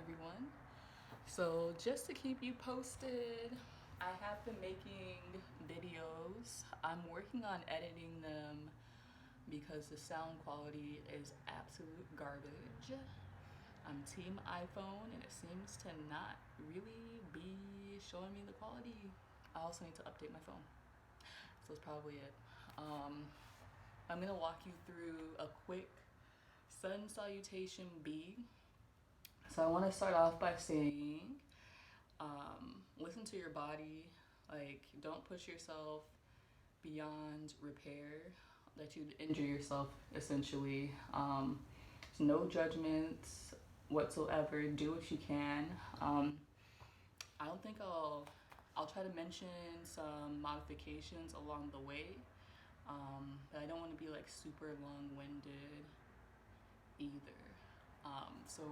everyone. So just to keep you posted, I have been making videos. I'm working on editing them because the sound quality is absolute garbage. I'm team iPhone and it seems to not really be showing me the quality. I also need to update my phone. So that's probably it. I'm gonna walk you through a quick sun salutation B. So I want to start off by saying, listen to your body. Like, don't push yourself beyond repair, that you'd injure yourself essentially. There's no judgments whatsoever. Do what you can. I don't think I'll try to mention some modifications along the way, but I don't want to be like super long-winded either. So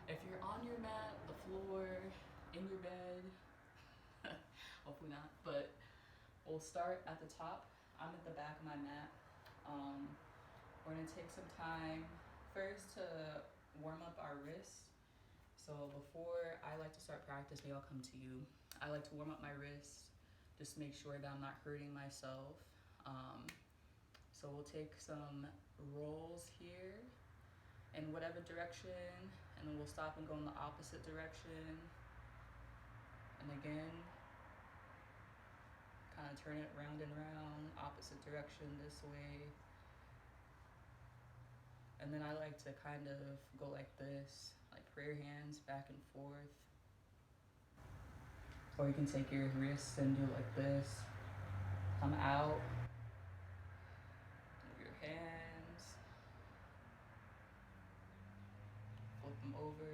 if you're on your mat, the floor, in your bed, hopefully not, but we'll start at the top. I'm at the back of my mat. We're gonna take some time first to warm up our wrists. So before I like to start practice, maybe I'll come to you. I like to warm up my wrists, just make sure that I'm not hurting myself. So we'll take some rolls here in whatever direction, and then we'll stop and go in the opposite direction. And again, kind of turn it round and round, opposite direction this way. And then I like to kind of go like this, like prayer hands back and forth. Or you can take your wrists and do like this. Come out, move your hands, flip them over.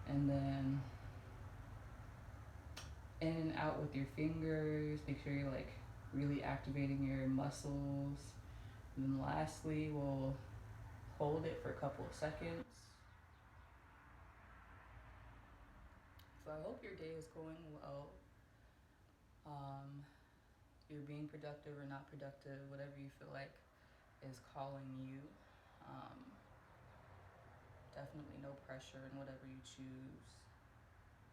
And then in and out with your fingers. Make sure you're like really activating your muscles. And then lastly, we'll hold it for a couple of seconds. So I hope your day is going well. You're being productive or not productive, whatever you feel like is calling you. Definitely no pressure in whatever you choose.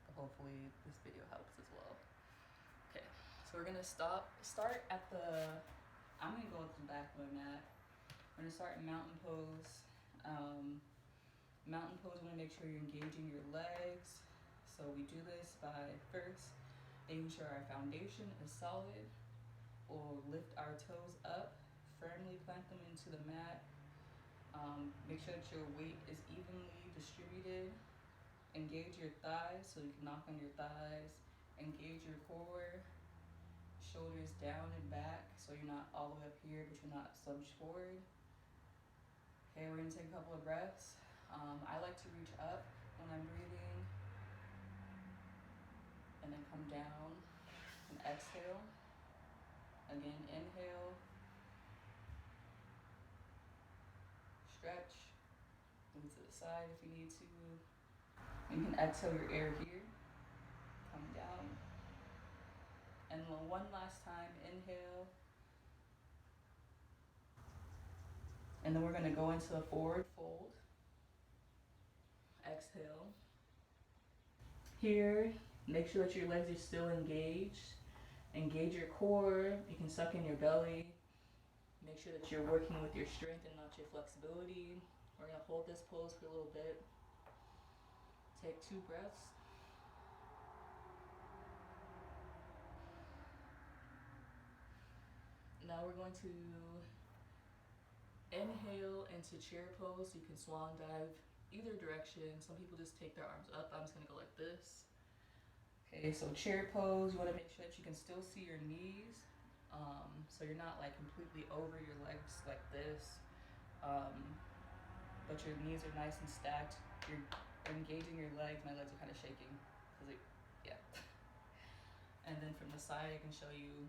But hopefully this video helps as well. Okay, so we're gonna start at the, I'm gonna go to the back of my mat. We're gonna start in mountain pose. Mountain pose, we wanna make sure you're engaging your legs. So we do this by first making sure our foundation is solid. We'll lift our toes up, firmly plant them into the mat. Make sure that your weight is evenly distributed. Engage your thighs so you can knock on your thighs. Engage your core, shoulders down and back so you're not all the way up here but you're not slouched forward. Okay, we're gonna take a couple of breaths. I like to reach up when I'm breathing and then come down and exhale. Again, inhale, stretch, move to the side if you need to. You can exhale your air here, come down. And then one last time, inhale. And then we're gonna go into a forward fold. Exhale. Here, make sure that your legs are still engaged. Engage your core, you can suck in your belly. Make sure that you're working with your strength and not your flexibility. We're gonna hold this pose for a little bit. Take 2 breaths. Now we're going to inhale into chair pose. You can swan dive either direction. Some people just take their arms up. I'm just gonna go like this. Okay, so chair pose, you wanna make sure that you can still see your knees. So you're not like completely over your legs like this. But your knees are nice and stacked. You're engaging your legs. My legs are kind of shaking. Yeah. And then from the side, I can show you.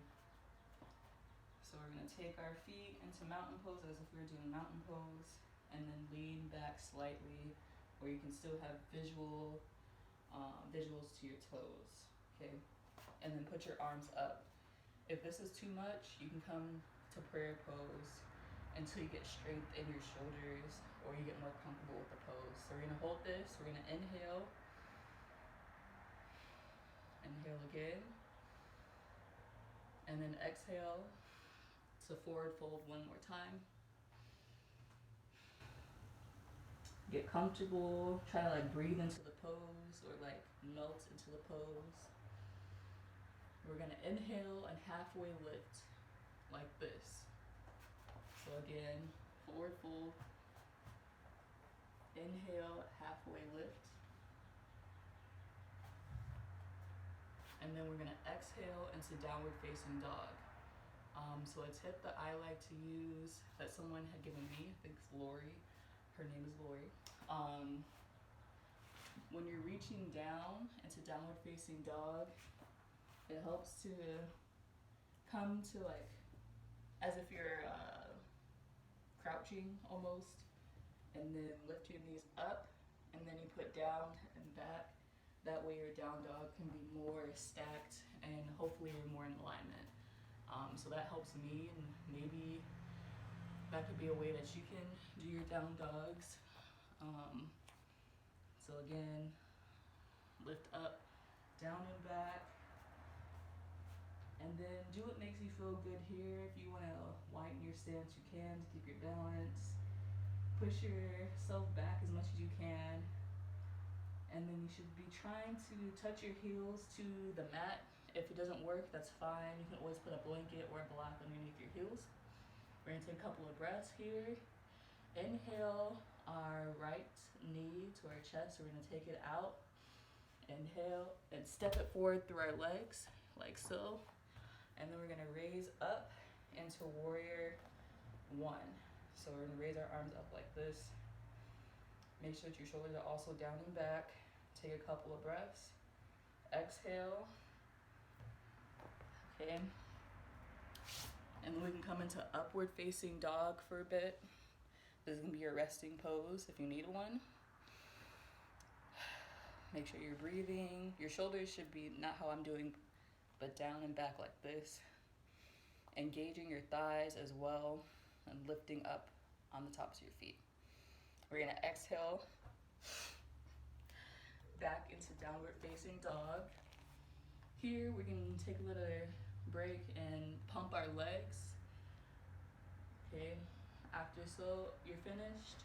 So we're gonna take our feet into mountain pose as if we were doing mountain pose, and then lean back slightly where you can still have visuals to your toes, okay? And then put your arms up. If this is too much, you can come to prayer pose. until you get strength in your shoulders or you get more comfortable with the pose. So we're gonna hold this, we're gonna inhale again, and then exhale to forward fold one more time. Get comfortable, try to like breathe into the pose or like melt into the pose. We're gonna inhale and halfway lift like this. So again, forward fold, inhale, halfway lift. And then we're gonna exhale into downward facing dog. So a tip that I like to use that someone had given me, I think it's Lori, her name is Lori. When you're reaching down into downward facing dog, it helps to come to like, as if you're crouching almost, and then lift your knees up, and then you put down and back. That way your down dog can be more stacked and hopefully you're more in alignment. So that helps me, and maybe that could be a way that you can do your down dogs. So again, lift up, down and back, and then do what makes you feel good here. If you want to widen your stance, you can to keep your balance. Push yourself back as much as you can. And then you should be trying to touch your heels to the mat. If it doesn't work, that's fine. You can always put a blanket or a block underneath your heels. We're gonna take a couple of breaths here. Inhale our right knee to our chest. We're gonna take it out. Inhale and step it forward through our legs, like so. And then we're gonna raise up into warrior one. So we're gonna raise our arms up like this. Make sure that your shoulders are also down and back. Take a couple of breaths. Exhale. Okay. And then we can come into upward facing dog for a bit. This is gonna be your resting pose if you need one. Make sure you're breathing. Your shoulders should be not how I'm doing, but down and back like this. Engaging your thighs as well and lifting up on the tops of your feet. We're gonna exhale back into downward facing dog. Here we can take a little break and pump our legs. Okay, after so you're finished,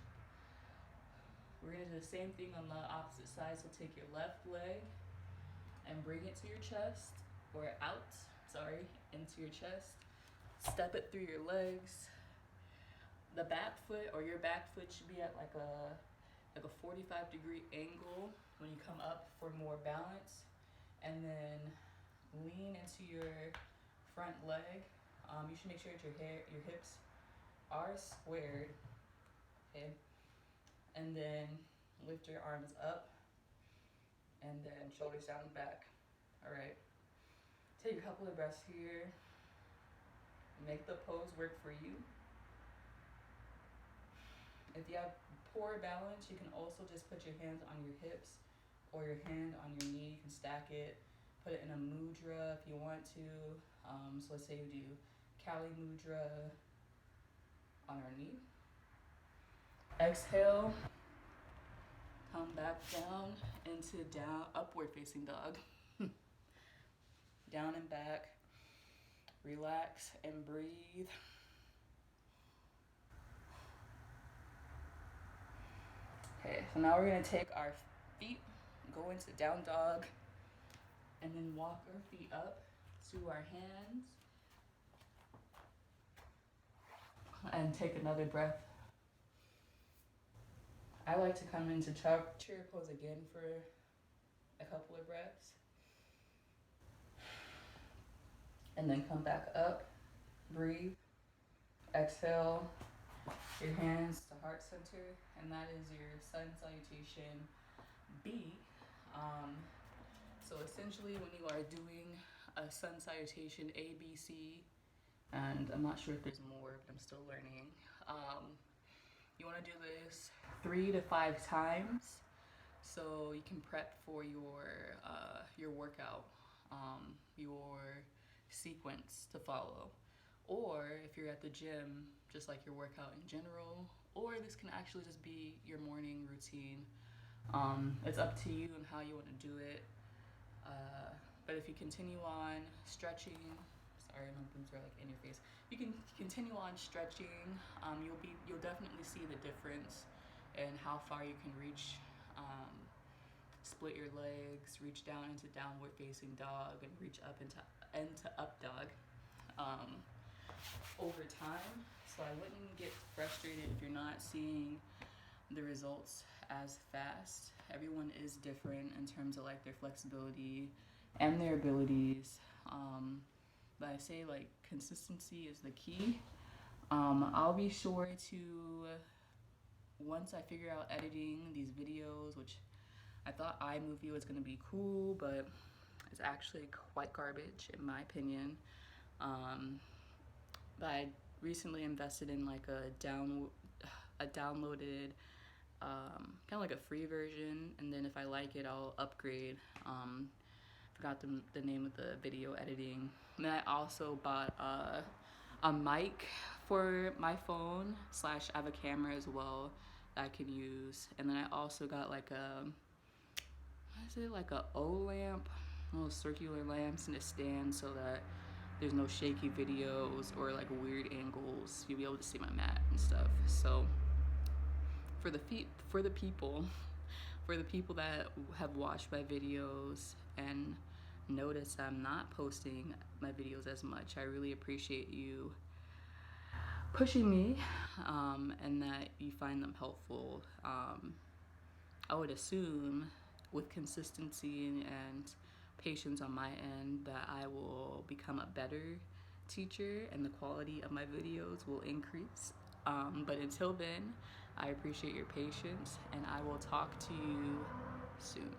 we're gonna do the same thing on the opposite side. So take your left leg and bring it to your chest, or out, into your chest. Step it through your legs. The back foot or your back foot should be at like a 45-degree angle when you come up for more balance. And then lean into your front leg. You should make sure that your hips are squared. Okay. And then lift your arms up, and then shoulders down and back. All right. Take a couple of breaths here. Make the pose work for you. If you have poor balance, you can also just put your hands on your hips or your hand on your knee. You can stack it, put it in a mudra if you want to. So let's say you do Kali Mudra on our knee. Exhale, come back down into upward facing dog. Down and back, relax and breathe. Okay, so now we're gonna take our feet, go into down dog, and then walk our feet up to our hands. And take another breath. I like to come into chair pose again for a couple of breaths. And then come back up, breathe, exhale, your hands to heart center, and that is your sun salutation B. So essentially when you are doing a sun salutation A, B, C, and I'm not sure if there's more, but I'm still learning. You want to do this 3 to 5 times so you can prep for your workout, your sequence to follow. or if you're at the gym, just like your workout in general, or this can actually just be your morning routine. It's up to you and how you want to do it. But if you continue on stretching, sorry, my boobs are like in your face. You can continue on stretching. You'll definitely see the difference in how far you can reach. Split your legs, reach down into downward facing dog, and reach up into up dog. Um, Over time. So I wouldn't get frustrated if you're not seeing the results as fast. Everyone is different in terms of like their flexibility and their abilities. But I say like consistency is the key. I'll be sure to, once I figure out editing these videos, which I thought iMovie was gonna be cool, but it's actually quite garbage in my opinion. But I recently invested in like a downloaded kind of like a free version, and then if I like it, I'll upgrade. Forgot the name of the video editing. And then I also bought a mic for my phone / I have a camera as well that I can use. And then I also got like what is it, like a O lamp, little circular lamps in a stand so that there's no shaky videos or like weird angles. You'll be able to see my mat and stuff. So for the people for the people that have watched my videos and notice I'm not posting my videos as much, I really appreciate you pushing me, and that you find them helpful. I would assume with consistency and patience on my end that I will become a better teacher and the quality of my videos will increase. But until then, I appreciate your patience and I will talk to you soon.